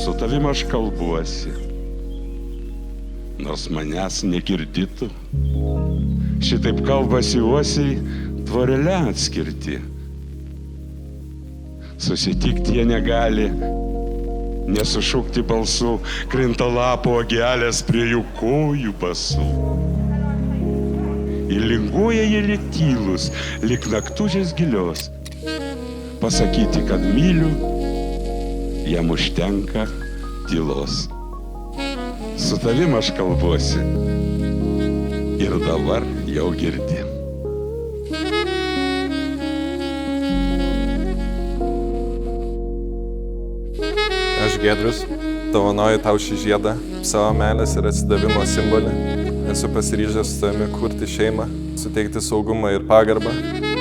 su tavim aš kalbuosi, nors manęs negirdytų. Šitaip kalbasi uosiai tvorele atskirti. Susitikti jie negali, nesušukti balsų, krinta lapo ogelės prie jų kojų basų. Įlinguoja jie litylus, lyg naktužės gilios. Pasakyti, kad myliu, jam užtenka tylos. Su tavim aš kalbuosi ir dabar jau girdi. Aš Giedrius, dovanoju tau šį žiedą, savo meilės ir atsidavimo simbolį. Esu pasiryžęs su tavimi kurti šeimą, suteikti saugumą ir pagarbą.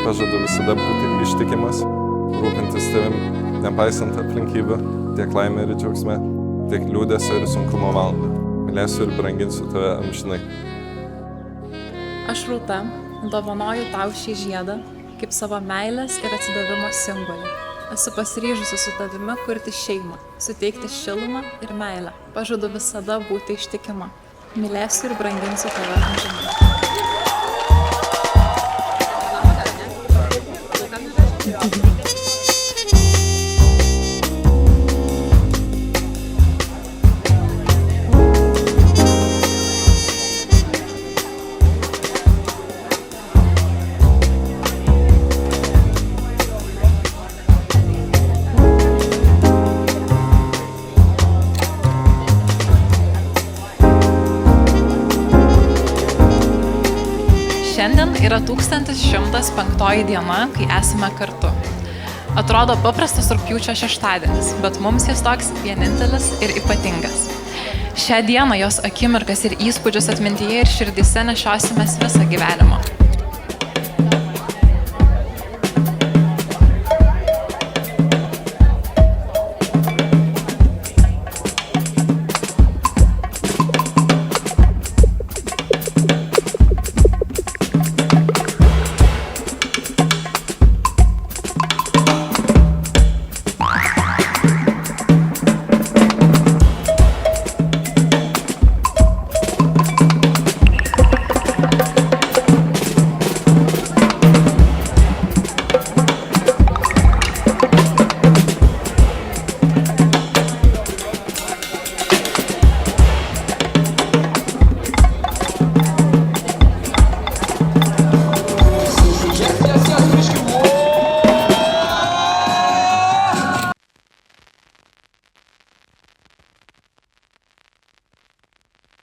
Pažadu visada būti ištikimas, rūpintis tavim, nepaisant aplinkybių, tiek laimė ir džiaugsme, tiek liūdesio ir sunkumo valandą. Mylėsiu ir branginsiu tave amžinai. Aš Rūta, dovanoju tau šį žiedą kaip savo meilės ir atsidavimo simbolį. Esu pasiryžusi su tavimi kurti šeimą, suteikti šilumą ir meilę. Pažadu visada būti ištikima. Mylėsiu ir branginsiu tave amžinai. Šiandien yra 1105 diena, kai esame kartu. Atrodo paprastas rugpjūčio šeštadienis, bet mums jis toks vienintelis ir ypatingas. Šią dieną jos akimirkas ir įspūdžius atmintyje ir širdyse nešiosimės visą gyvenimą.